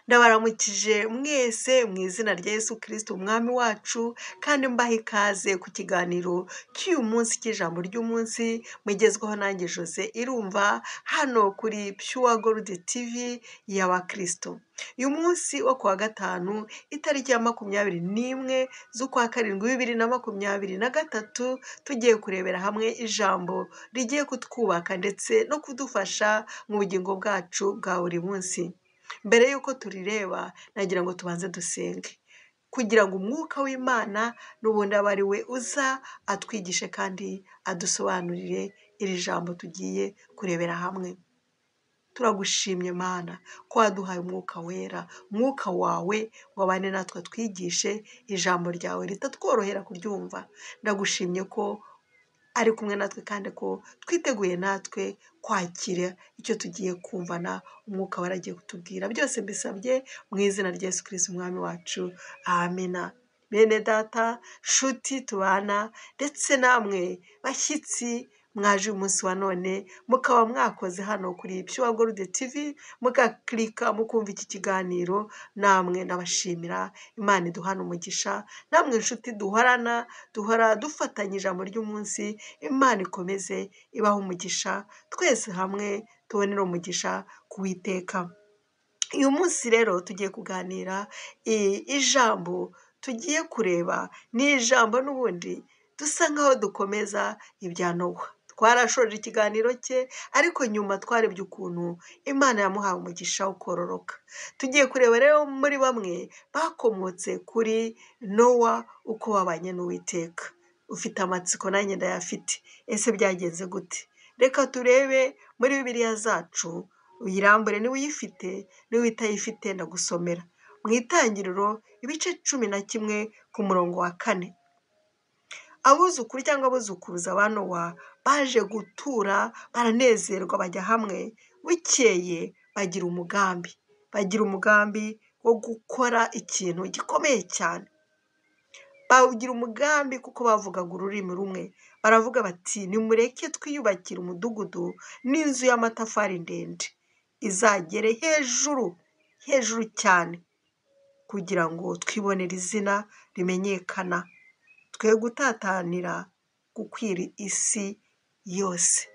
Ndabaramukije mwese mu izina rya Yesu Kristo umwami wacu kandi mbaha ikaze ku kiganiro cy'uyu munsi cy'ijambo ry'umunsi mugezweho nanjye Jose Irumva hano kuri Pure Gold TV y'abakristo. Uyu munsi wo kuwa gatanu itariki ya 21 z'ukwa karindwi 2023 tugiye kurebera hamwe ijambo rigiye kutwubaka ndetse no kudufasha mu bugingo bwacu bwa buri munsi. Mbere y'uko turireba nagira ngo tubanze dusenge kugira ngo umwuka w'Imana n'ubundi abe ari we uza atwigishe kandi adusobanurire iri jambo tugiye kurebera hamwe. Turagushimye Mana ko waduhaye umwuka wera, umwuka wawe wabane natwe twigishe ijambo ryawe ritatworohera kuryumva. Ndagushimye ko ari kumwe natwe kandi ko twiteguye natwe kwakira icyo tugiye kumvana umwuka waragiye kutubwira. Byose mbisabye mu izina rya Yesu Kristo umwami wacu, amena. Bene data, nshuti tubana ndetse namwe bashyitsi mwaje uyu munsi wa none mukaba mwakoze hano kuri Pure Gold TV mugakirika mukumva iki kiganiro, namwe ndabashimira. Imana iduhana umugisha, namwe inshuti duhora dufatanya ijambo ry'umunsi. Imana ikomeze ibaho umugisha, twese hamwe tubonere umugisha ku Uwiteka. Uyu munsi rero tugiye kuganira ijambo tugiye kureba ni ijambo n'ubundi dusa nkaho dukomeza ibya Nowa. Twarashoje ikiganiro cye ariko nyuma twarebye ukuntu Imana yamuhaye umugisha wo kororoka. Tugiye kureba rero muri bamwe bakomotse kuri Nowa uko babanye n'Uwiteka. Ufite amatsiko nanjye ndayafite. Ese byagenze gute? Reka turebe muri Bibiliya zacu, uyirambure niba uyifite, niba utayifite ndagusomera mu Itangiriro ibice 11 ku murongo wa 4. Abuzukuru cyangwa abuzukuruza ba Nowa baje gutura baranezerwa bajya hamwe, bukeye bagira umugambi wo gukora ikintu gikomeye cyane. Bawugira umugambi kuko bavugaga ururimi rumwe. Baravuga bati nimureke twiyubakire umudugudu n'inzu y'amatafari ndende izagere hejuru cyane kugira ngo twibonere izina rimenyekana, twe gutatanira gukwira isi yose.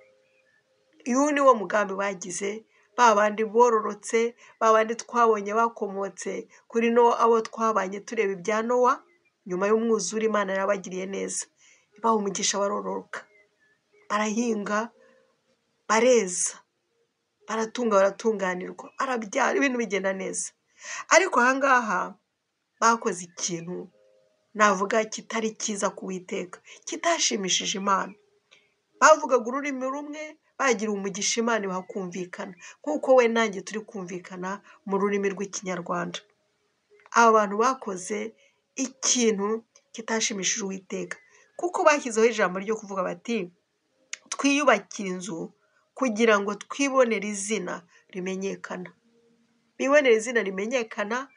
Uyu ni wo mugambi bagize, babandi bororotse, babandi twabonye bakomotse kuri Nowa, abo twabanye tureba ibya Nowa. Nyuma y'umwuzure Imana yarabagiriye neza, ibaha umugisha, barororoka, barahinga, bareza, baratunga, baratunganirwa, barabyara, ibintu bigenda neza. Ariko ahangaha bakoze ikintu navuga kitari cyiza ku Uwiteka, kitashimishije Imana. Bavugaga ururimi rumwe, bagira umugisha Imana bakumvikana nk'uko we nanjye turi kumvikana mu rurimi rw'Ikinyarwanda. Aba bantu bakoze ikintu kitashimishije Uwiteka kuko bashyizeho ijambo ryo kuvuga bati twiyubakire inzu kugira ngo twibonere izina rimenyekana. Bibonere izina rimenyekana,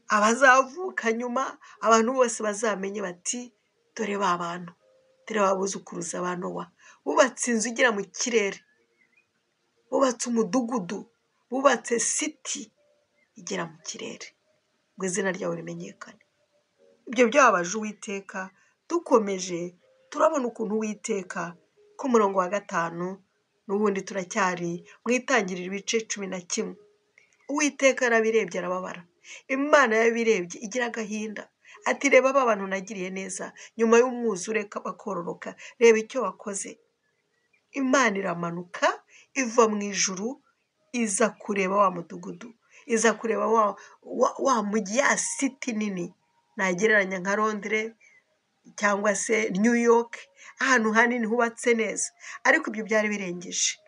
abazavuka nyuma abantu bose bazamenye bati dore ba bantu, dore babuzukuruza ba Nowa bubatse inzu igera mu kirere, bubatse umudugudu, bubatse siti igera mu kirere ngo izina ryawe rimenyekane. Ibyo byabaje Uwiteka. Dukomeje turabona ukuntu Uwiteka ku murongo wa 5 n'ubundi turacyari mu Itangiriro ibice 11. Uwiteka yarabirebye arababara. Imana yabirebye igira agahinda ati reba aba bantu nagiriye neza nyuma y'umwuzure bakororoka, reba icyo wakoze. Imana iramanuka iva mu ijuru iza kureba wa mudugudu, iza kureba wa mujyi, ya siti nini nagereranya nka Londres cyangwa se New York, ahantu hanini hubatse neza. Ariko ibyo byari birengeje.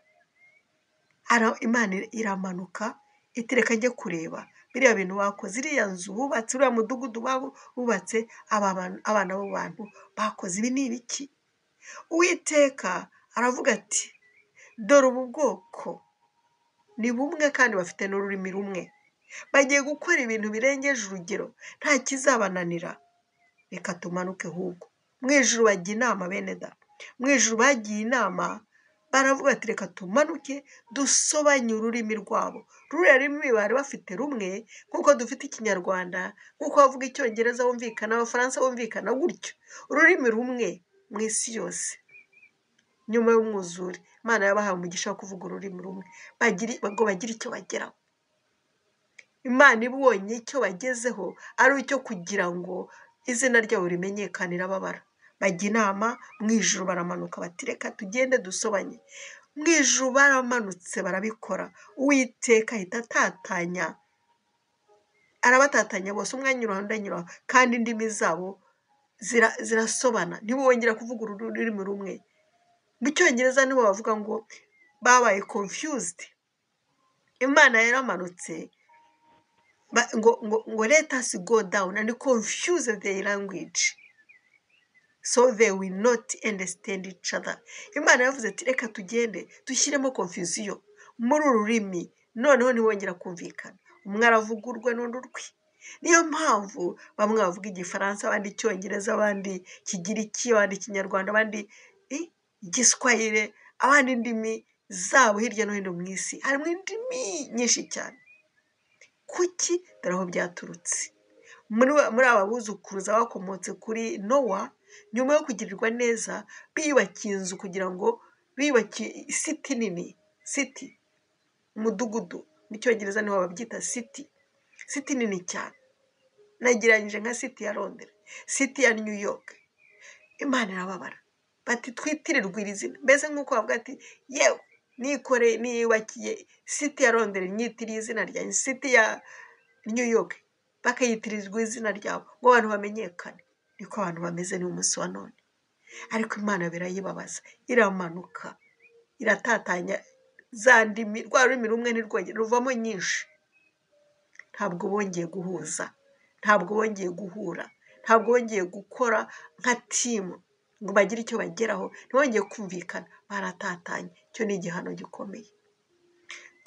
Imana iramanuka iti reka njye kureba biriya bintu bakoze, iriya nzu bubatse, uriya mudugudu bubatse, abana b'abantu bakoze ibi ni ibiki? Uwiteka aravuga ati dore ubu bwoko ni bumwe kandi bafite n'ururimi rumwe, bagiye gukora ibintu birengeje urugero, nta kizabananira. Reka tumanuke ahubwo. Mu ijuru bajya inama, bene da, mu ijuru bagiye inama baravuga ati reka tumanuke dusobanye ururimi rwabo. Ruriya rurimi bari bafite rumwe nk'uko dufite ikinyarwanda, nk'uko bavuga icyongereza bumvikana, abafaransa bumvikana gutyo, ururimi rumwe mu isi yose. Nyuma y'umwuzure Imana yabahaye umugisha wo kuvuga ururimi rumwe ngo bagire icyo bageraho. Imana ibonye icyo bagezeho ari icyo kugira ngo izina ryabo rimenyekane, irababara. Bajya inama mu ijuru, baramanuka bati reka tugende dusobanye. Mu ijuru baramanutse barabikora. Uwiteka ahita atatanya, arabatatanya bose, umwe anyura undi anyura, kandi indimi zabo zirasobana, ntibongera kuvuga ururimi rumwe. Mu cyongereza nibo bavuga ngo babaye confused. Imana yaramanutse ngo let us go down and confuse their language so they will not understand each other. Imana yavuze ati reka tugende dushyiremo confusion muri uru rurimi, noneho ntibongera kumvikana, umwe aravugurwa n'undi urwe. Niyo mpamvu bamwe bavuga igifaransa, abandi icyongereza, abandi kigiriki, abandi ikinyarwanda, abandi igiswahili, abandi indimi zabo hirya no hino mu isi. Harimo indimi nyinshi cyane. Kuki? Dore aho byaturutse. Muri aba buzukuruza bakomotse kuri Nowa, nyuma yo kugirirwa neza biyubakiye inzu kugira ngo biyubakiye city nini, city, umudugudu, mu cyongereza niho babyita city nini cyane. Nagereranyije nka city ya Londres, city ya New York. Imana irababara bati twitirirwe iri zina, mbese nk'uko bavuga ati yewe niyubakiye city ya Londres, nyitiriye izina ryanjye, city ya New York, bakayitirirwa izina ryabo ngo abantu bamenyekane. Niko abantu bameze ni umunsi wa none. Ariko Imana birayibabaza, iramanuka iratatanya za ndimi, rwa rurimi rumwe ntirwongere ruvamo nyinshi. Ntabwo bongeye guhuza, ntabwo bongeye guhura, ntabwo bongeye gukora nka timu ngo bagire icyo bageraho, ntibongeye kumvikana, baratatanye. Icyo ni igihano gikomeye.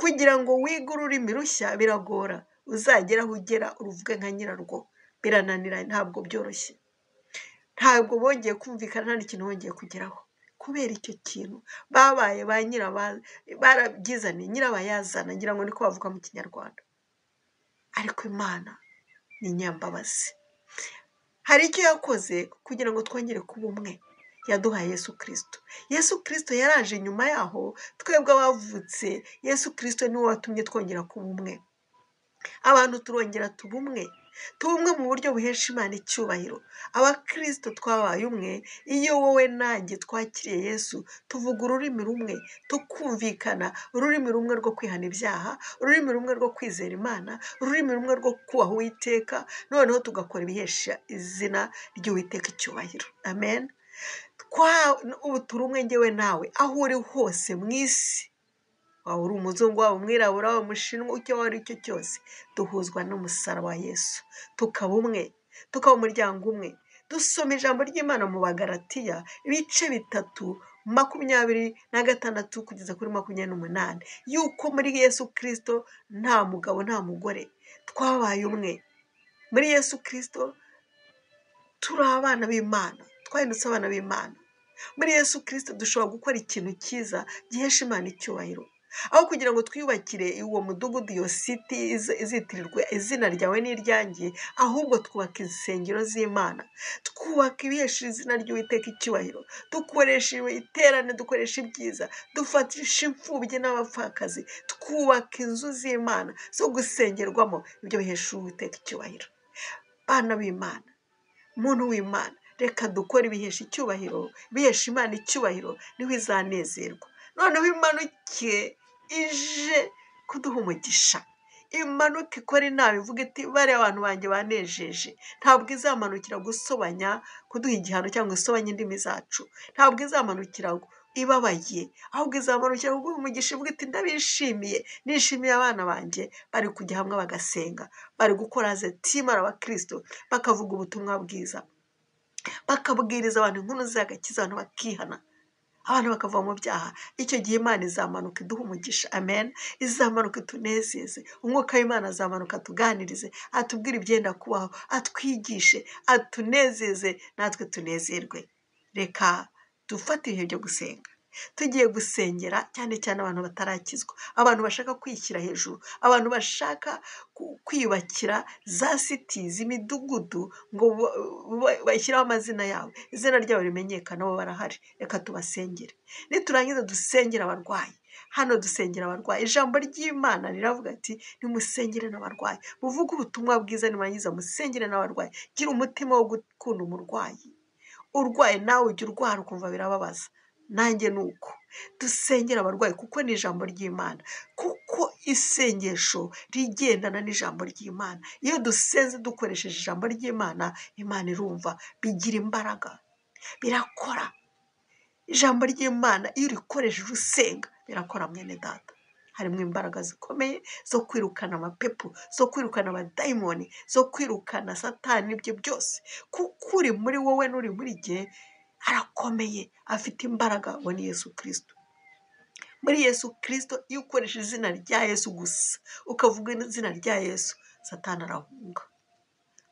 Kugira ngo wige ururimi rushya biragora, uzagera aho ugera uruvuge nka nyirarwo birananira, ntabwo byoroshye. Ntabwo bongeye kumvikana, nta n'ikintu bongeye kugeraho. Kubera icyo kintu babaye ba barabyizaniye nyirabayazana, ngira ngo niko bavuga mu kinyarwanda. Ariko Imana ni inyambabazi. Hari icyo yakoze kugira ngo twongere kuba umwe. Yaduhaye Yesu Kristo. Yesu Kristo yaraje nyuma yaho, twebwe abavutse Yesu Kristo niwe watumye twongera kuba umwe. Abantu turongera tuba umwe mu buryo buhesha Imana icyubahiro. Abakristo twabaye umwe iyo wowe nanjye twakiriye Yesu, tuvuga ururimi rumwe, tukumvikana, ururimi rumwe rwo kwihana ibyaha, ururimi rumwe rwo kwizera Imana, ururimi rumwe rwo kubaha Uwiteka, noneho tugakora ibihesha izina ry'Uwiteka icyubahiro. Amen. Ubu turi umwe, njyewe nawe, aho uri hose mu isi, waba uri umuzungu, waba umwirabura, waba umushinwa, icyo waba ari cyo cyose, duhuzwa n'umusaraba wa Yesu, tukaba umwe, tukaba umuryango umwe. Dusoma ijambo ry'Imana mu Bagalatiya ibice 3:26 kugeza kuri 28, yuko muri Yesu Kristo nta mugabo nta mugore, twabaye umwe. Muri Yesu Kristo turi abana b'Imana, twahindutse abana b'Imana. Muri Yesu Kristo dushobora gukora ikintu cyiza gihesha Imana icyubahiro. Aho kugira ngo twiyubakire uwo mudugudu, iyo city izitirirwe izina ryawe n'iryanjye, ahubwo twubaka insengero z'Imana, twubaka ibihesha izina ry'Uwiteka icyubahiro, dukoresha iterane, dukoresha ibyiza, dufatisha imfubyi n'abapfakazi, twubaka inzu z'Imana zo gusengerwamo, ibyo bihesha Uwiteka icyubahiro. Bana b'Imana, muntu w'Imana, reka dukore ibihesha icyubahiro, bihesha Imana icyubahiro, niho izanezerwa. Noneho imanuke ije kuduha umugisha, imanuke ikora inama ivuga iti bariya abantu banjye banejeje. Ntabwo izamanukira gusobanya, kuduha igihano cyangwa isobanya indimi zacu. Ntabwo izamanukira ibabaye, ahubwo izamanukira kuguha umugisha ivuga iti ndabishimiye, nishimiye abana banjye bari kujya hamwe bagasenga, bari gukora zetima abakristo, bakavuga ubutumwa bwiza, bakabwiriza abantu inkuru z'agakiza, abantu bakihana, abantu bakava mu byaha. Icyo gihe Imana izamanuka iduha umugisha. Amen. Izamanuka itunezeze, umwuka w'Imana azamanuka atuganirize, atubwire ibyenda kubaho, atwigishe, atunezeze, natwe tunezerwe. Reka dufate ibihe byo gusenga. tugiye gusengera cyane cyane abantu batarakizwa, abantu bashaka kwishyira hejuru, abantu bashaka kwiyubakira za sitizi, imidugudu ngo bashyiraho amazina yabo, izina ryabo rimenyekana, bo barahari. Reka tubasengere, niturangiza dusengera abarwayi. Hano dusengera abarwayi, ijambo ry'Imana riravuga ati nimusengere n'abarwayi, muvuge ubutumwa bwiza, nimurangiza musengere n'abarwayi. Gira umutima wo gukunda umurwayi. Urwaye nawe ujya urwara ukumva birababaza, nanjye ni uko. Dusengera abarwayi kuko ni ijambo ry'Imana, kuko isengesho rigendana n'ijambo ry'Imana. Iyo dusenze dukoresheje ijambo ry'Imana, Imana irumva, bigira imbaraga, birakora. Ijambo ry'Imana iyo urikoresheje usenga birakora mwene data. Harimo imbaraga zikomeye zo kwirukana amapepo, zo kwirukana abadayimoni, zo kwirukana satani n'ibyo byose, kuko uri muri wowe n'uri muri jye arakomeye, afite imbaraga. We ni Yesu Kristo. Muri Yesu Kristo iyo ukoresha izina rya Yesu gusa, ukavuga izina rya Yesu, satani arahunga,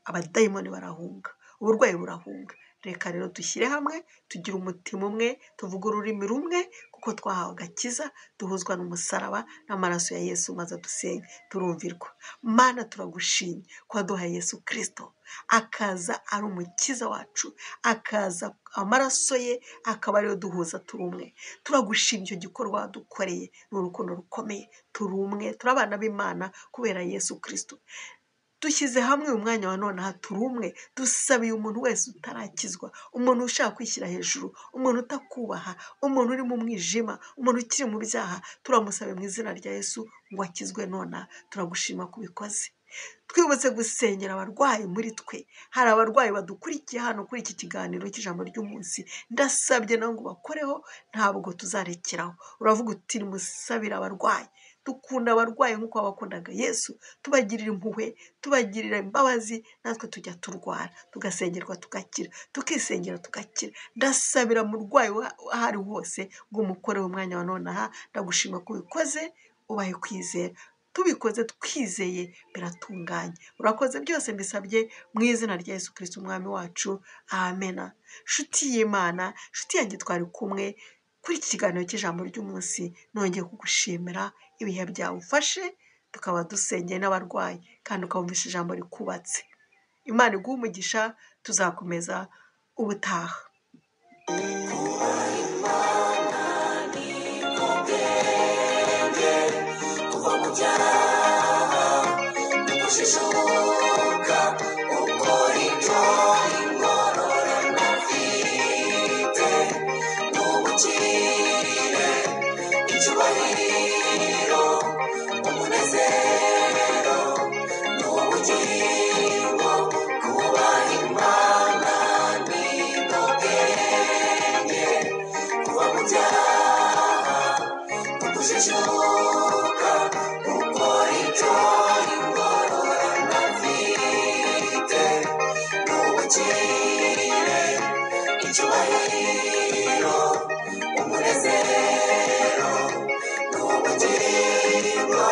abadayimoni barahunga, uburwayi burahunga. Reka rero dushyire hamwe, tugire umutima umwe, tuvuge ururimi rumwe, kuko twahawe agakiza, duhuzwa n'umusaraba n'amaraso ya Yesu, maze dusenge turumvirwa. Mana, turagushimye ko waduhaye Yesu Kristo, akaza ari umukiza wacu, akaza amaraso ye akaba ariyo duhuza, turi umwe. Turagushimye icyo gikorwa wadukoreye, ni urukundo rukomeye. Turi umwe, turi abana b'Imana kubera Yesu Kristo. Dushyize hamwe uyu mwanya wa none, aha turi umwe. Dusabiye umuntu wese utarakizwa, umuntu ushaka kwishyira hejuru, umuntu utakubaha, umuntu uri mu mwijima, umuntu ukiri mu byaha, turamusabe mu izina rya Yesu ngo akizwe none. Turagushima ko ubikoze. Twibutse gusengera abarwayi muri twe. Hari abarwayi badukurikiye hano kuri iki kiganiro cy'ijambo ry'umunsi, ndasabye nawe ngo bakoreho, ntabwo tuzarekeraho. Uravuga uti nimusabire abarwayi. Dukunda abarwayi nk'uko wabakundaga Yesu, tubagirira impuhwe, tubagirira imbabazi. Natwe tujya turwara, tugasengerwa tugakira, tukisengera tugakira. Ndasabira umurwayi aho ari hose ngo umukoreho umwanya wa none aha. Ndagushima ko ubikoze, ubaye kwizera. Tubikoze twizeye biratunganye. Urakoze, byose mbisabye mu izina rya Yesu Kristo umwami wacu, amena. Nshuti y'Imana, nshuti yanjye, twari kumwe kuri iki kiganiro cy'ijambo ry'umunsi. Nongeye kugushimira ibihe byawe ufashe, tukaba dusengeye n'abarwayi, kandi ukabumvisha ijambo rikubatse. Imana iguhe umugisha, tuzakomeza ubutaha. Icyubahiro, umunezero, n'ubugingo